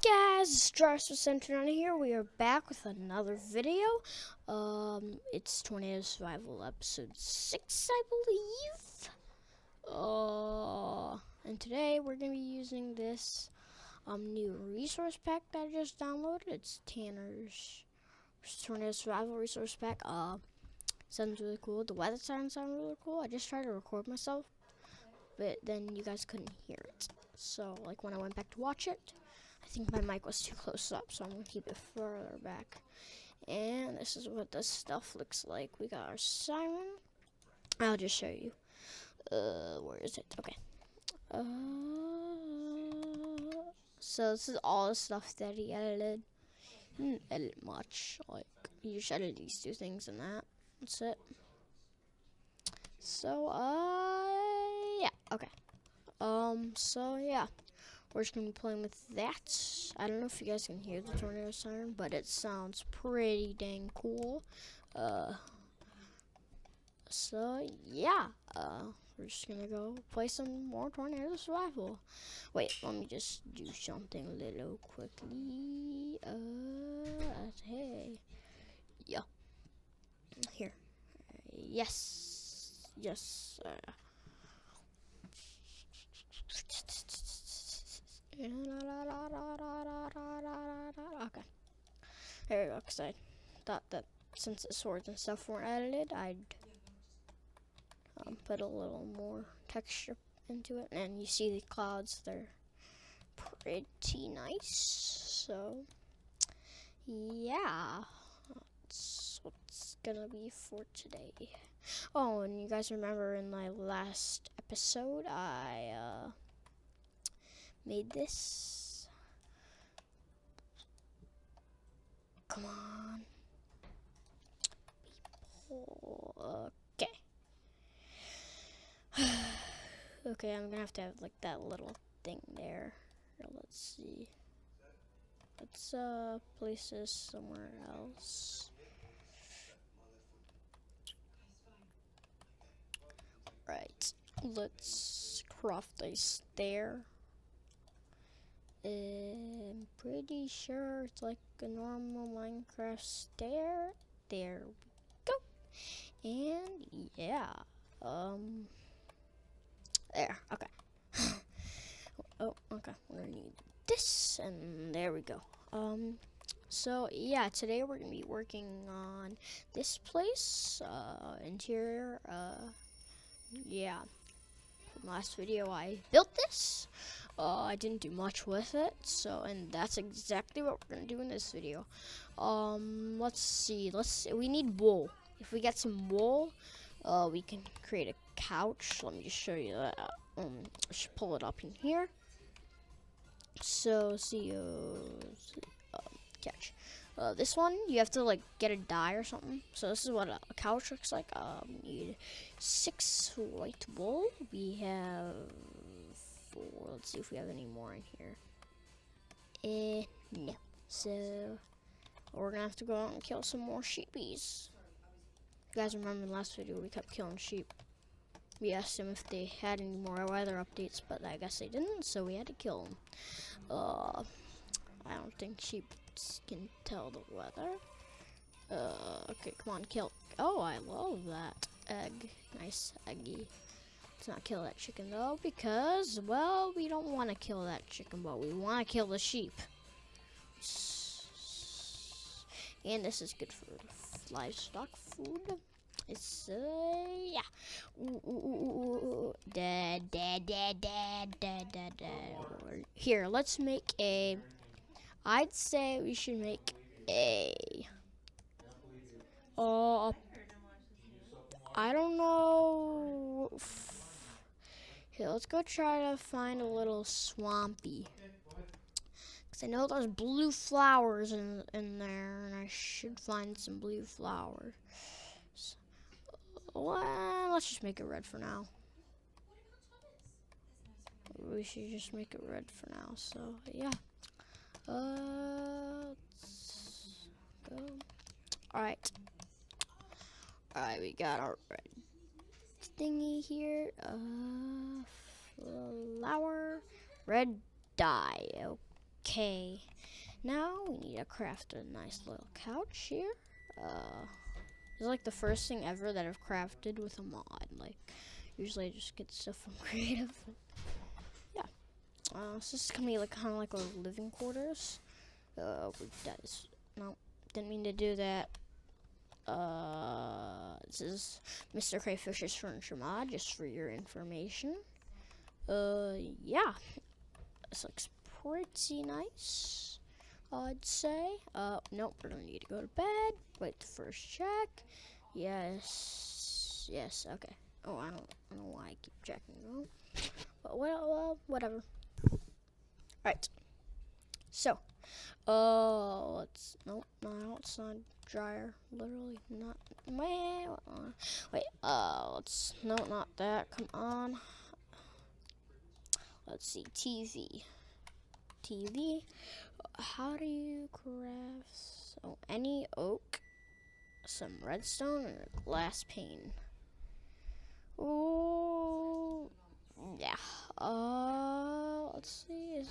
Guys, it's Center here. We are back with another video. It's Tornado Survival episode 6, I believe. And today we're gonna be using this new resource pack that I just downloaded. It's Tanner's Tornado Survival resource pack. Sounds really cool. The weather sounds really cool. I just tried to record myself, but then you guys couldn't hear it. So, like, when I went back to watch it, I think my mic was too close up, so I'm going to keep it further back. And this is what this stuff looks like. We got our siren. I'll just show you. Where is it? Okay. So this is all the stuff that he edited. He didn't edit much. Like, you just edit these two things and that. That's it. So, yeah. Okay. So, yeah. We're just going to be playing with that. I don't know if you guys can hear the tornado siren, but it sounds pretty dang cool. So, yeah. We're just going to go play some more Tornado Survival. Wait, let me just do something a little quickly. Hey. Yeah. Here. Yes. Yes. Okay. There we go, because I thought that since the swords and stuff weren't edited, I'd put a little more texture into it. And you see the clouds, they're pretty nice. So, yeah. That's what's gonna be for today. Oh, and you guys remember in my last episode, I made this. Come on. People. Okay. Okay, I'm gonna have to have like that little thing there. Let's see. Let's place this somewhere else. Right. Let's craft a stair. I'm pretty sure it's like a normal Minecraft stair. There we go. And yeah. There. Okay. Oh, okay. We're gonna need this, and there we go. So yeah, today we're gonna be working on this place, interior. Yeah. From last video, I built this. I didn't do much with it, so, and that's exactly what we're gonna do in this video. Let's see. We need wool. If we get some wool, we can create a couch. Let me just show you that. I should pull it up in here. So, couch. This one, you have to like get a dye or something. So this is what a couch looks like. We need 6 white wool. We have 4. Let's see if we have any more in here. No. So we're gonna have to go out and kill some more sheepies. You guys remember in the last video we kept killing sheep. We asked them if they had any more weather updates, but I guess they didn't, so we had to kill them. I don't think sheep can tell the weather. Okay, come on, kill. Oh, I love that egg. Nice eggy. Let's not kill that chicken though, because, well, we don't want to kill that chicken, but we want to kill the sheep. And this is good for livestock food. It's, yeah. Here, let's make a, I'd say we should make a, I don't know. Here, let's go try to find a little swampy. Because I know there's blue flowers in there, and I should find some blue flowers. Well, let's just make it red for now. We should just make it red for now, so yeah. Let's go. Alright. Alright, we got our red thingy here. Flower. Red dye. Okay. Now we need to craft a nice little couch here. It's like the first thing ever that I've crafted with a mod. Like, usually I just get stuff from creative. Yeah. So this is gonna be like kind of like our living quarters. That is, no, didn't mean to do that. This is Mr. Crayfish's furniture mod, just for your information. Yeah, this looks pretty nice, I'd say. Nope, we're gonna need to go to bed. Wait, the first check. Yes, okay. Oh, I don't know why I keep checking them. But well, whatever. Alright. So, let's, nope, not outside dryer. Literally not, wait, let's, no, not that, come on. Let's see, TV. How do you craft? So, any oak, some redstone, and a glass pane. Oh, yeah. Let's see.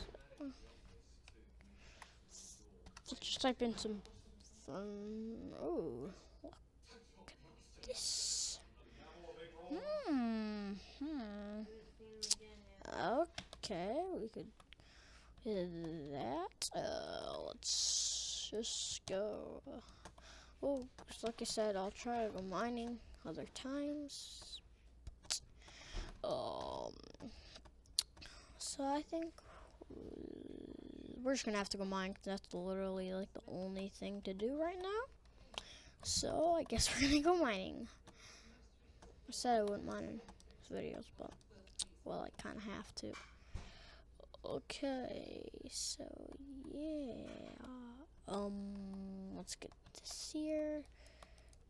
Let's just type in some. Oh, look at this. Okay, we could do that. Let's just go. Oh, just like I said, I'll try to go mining other times. So I think we're just gonna have to go mine, 'cause that's literally like the only thing to do right now. So I guess we're gonna go mining. I said I wouldn't mine in videos, but well, I kind of have to. Okay, so yeah. Let's get this here.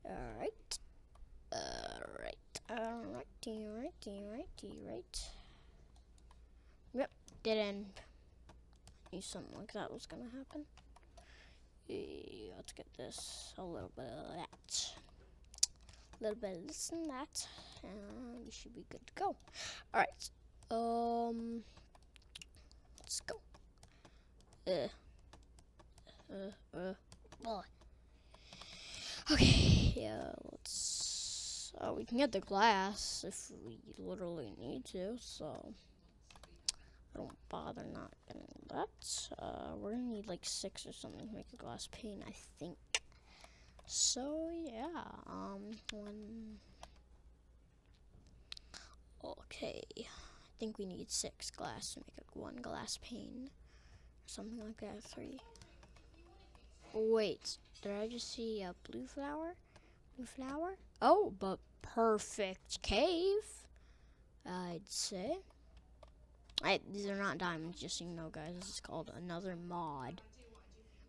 Alright. Yep, dead end. Knew something like that was gonna happen. Yeah, let's get this. A little bit of that. A little bit of this and that. And we should be good to go. Alright. Let's go. Okay, yeah, let's. We can get the glass if we literally need to, so I don't bother not getting that. We're gonna need like 6 or something to make a glass pane, I think. So yeah, okay, I think we need 6 glass to make a 1 glass pane, something like that. 3. Wait, did I just see a blue flower? Blue flower? Oh, but perfect cave, I'd say. These are not diamonds, just so you know, guys. This is called another mod.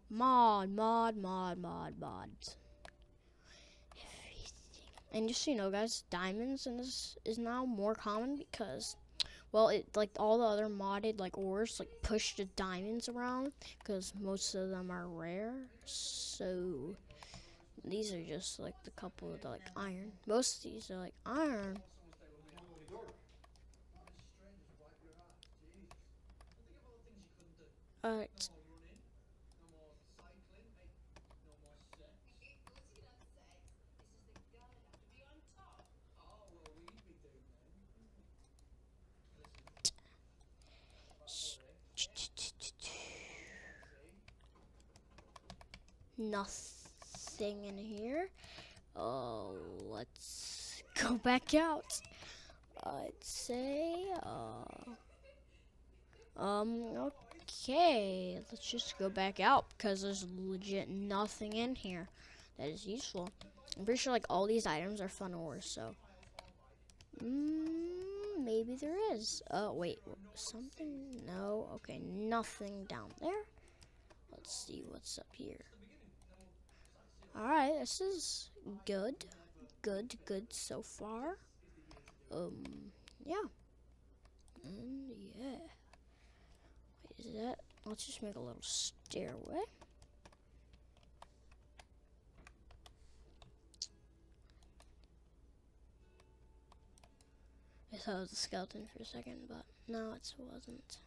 Mod. And just so you know, guys, diamonds in this is now more common because, well, it like all the other modded like ores like push the diamonds around because most of them are rare. So these are just like the couple of the like iron. Most of these are like iron. Alright. Nothing in here. Oh, let's go back out. I'd say, okay, let's just go back out because there's legit nothing in here that is useful. I'm pretty sure like all these items are fun ores, so maybe there is. Wait, something? No, okay, nothing down there. Let's see what's up here. Alright, this is good so far. Yeah. And yeah. Wait, is that? Let's just make a little stairway. I thought it was a skeleton for a second, but no, it wasn't.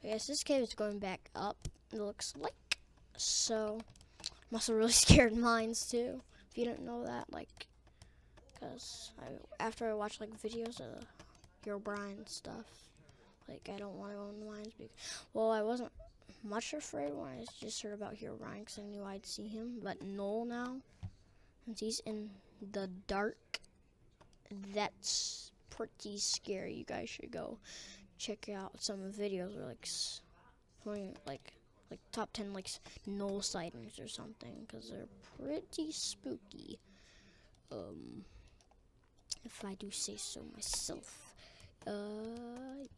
I guess this cave is going back up, it looks like. So, I'm also really scared of mines too. If you didn't know that, like, because after I watch like videos of Herobrine stuff, like I don't want to go in the mines. Well, I wasn't much afraid when I just heard about Herobrine because I knew I'd see him. But Noel now, since he's in the dark, that's pretty scary. You guys should go check out some videos or like top 10 like Noel sightings or something because they're pretty spooky. If I do say so myself.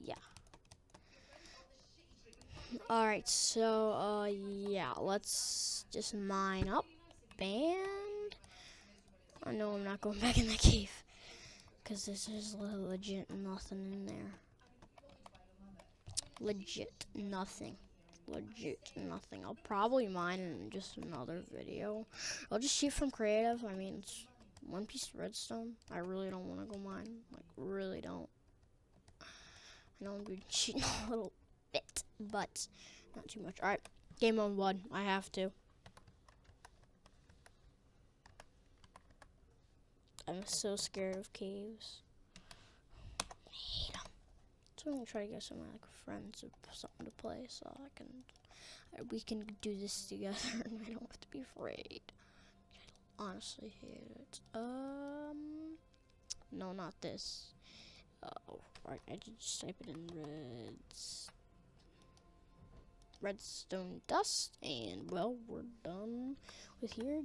Yeah. Alright, so, yeah, let's just mine up, and I know I'm not going back in the cave, because this is legit nothing in there. Legit nothing. I'll probably mine in just another video. I'll just shoot from creative. I mean, it's one piece of redstone. I really don't want to go mine. Like, really don't. I know I'm going to cheat a little bit, but not too much. Alright, game on 1. I have to. I'm so scared of caves. I hate them. So I'm going to try to get some of my friends or something to play so we can do this together and I don't have to be afraid. I honestly hate it. No, not this. Oh, right, I just type it in redstone dust, and well, we're done with here.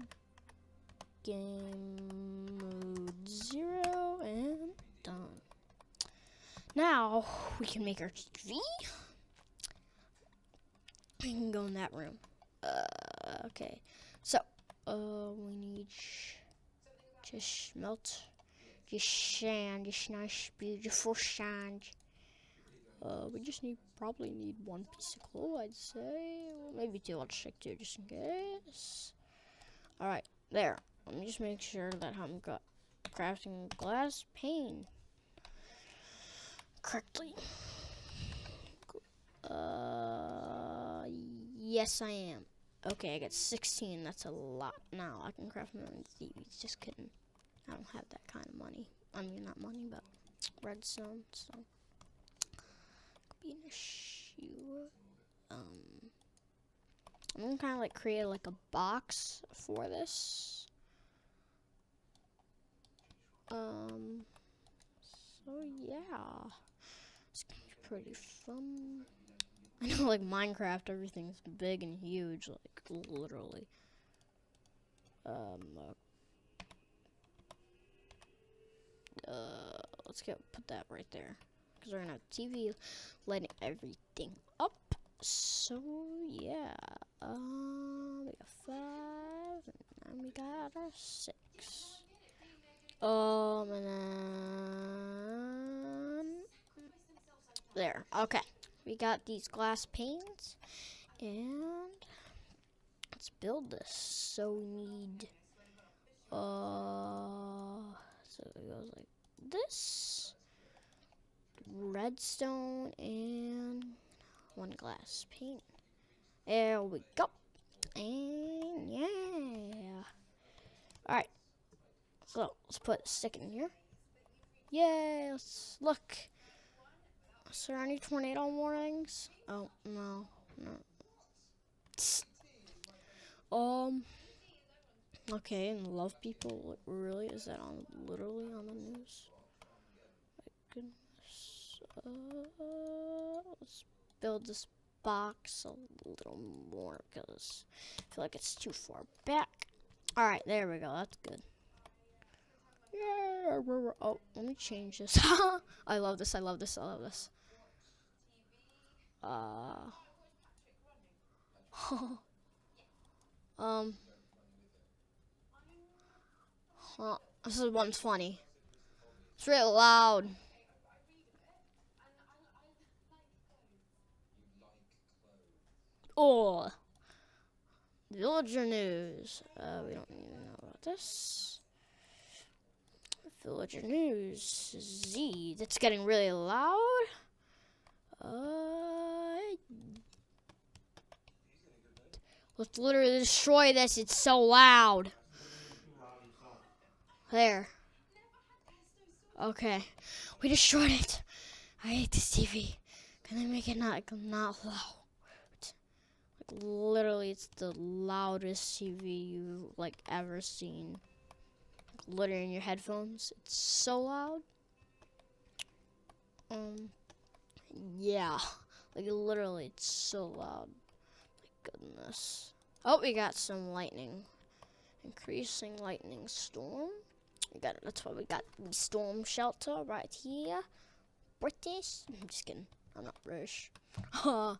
Game mode 0 and done. Now we can make our TV. We can go in that room. Okay. So, we need to smelt just sand, just nice, beautiful sand. We just probably need 1 piece of coal, I'd say. Well, maybe 2. I'll check 2 just in case. Alright, there. Let me just make sure that I'm crafting glass pane correctly. Yes, I am. Okay, I got 16. That's a lot. Now I can craft my own thieves. Just kidding. I don't have that kind of money. I mean, not money, but redstone. So, could be an issue. I'm gonna kind of like create like a box for this. So yeah, it's gonna be pretty fun. I know, like Minecraft, everything's big and huge, like literally. Let's put that right there because we're gonna have TV lighting everything up. So yeah, we got 5, and we got our 6. And then there. Okay, we got these glass panes, and let's build this. So we need so it goes like this, redstone, and 1 glass pane. There we go. And yeah. Alright. So let's put a stick in here. Yay, let's look. Is there any tornado warnings? Oh no. Okay, and love people, really? Is that literally on the news? My goodness. Let's build this box a little more because I feel like it's too far back. Alright, there we go. That's good. Yeah. Oh, let me change this. I love this. This one's funny. It's really loud. Oh, villager news. We don't need to know about this. Villager news. Z. That's getting really loud. Let's literally destroy this. It's so loud. There. Okay. We destroyed it. I hate this TV. Can they make it not loud? Like, literally, it's the loudest TV you've like ever seen. Like, literally in your headphones. It's so loud. Yeah. Like literally, it's so loud. My goodness. Oh, we got some lightning. Increasing lightning storm. That's why we got the storm shelter right here. British. I'm just kidding. I'm not British. Where's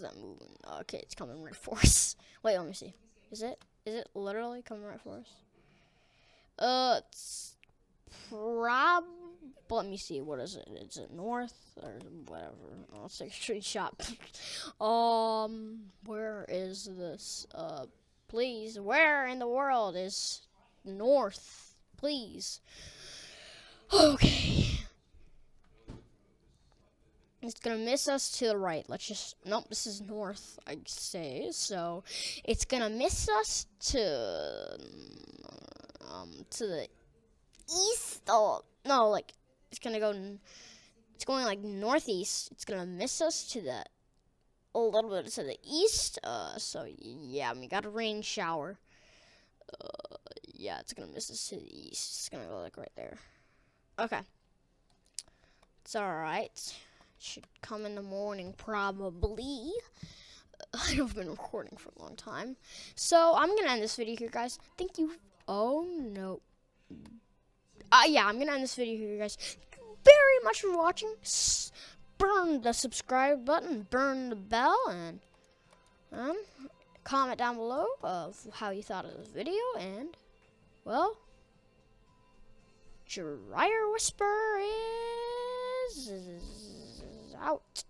that moving? Okay, it's coming right for us. Wait, let me see. Is it literally coming right for us? It's let me see. What is it? Is it north or whatever? Let's take a screenshot. Where is this? Please, where in the world is north? Please. Okay. It's gonna miss us to the right. Nope, this is north, I say. So, it's gonna miss us to the east. Oh, no, like, it's going like northeast. It's gonna miss us a little bit to the east. So yeah, we got a rain shower. Yeah, it's gonna miss us to the east. It's gonna go like right there. Okay. It's alright. Should come in the morning, probably. I've been recording for a long time. So, I'm going to end this video here, guys. Thank you. Oh, no. Yeah, I'm going to end this video here, guys. Thank you very much for watching. Burn the subscribe button. Burn the bell. And comment down below of how you thought of this video. And, well, Dryer Whisper is out.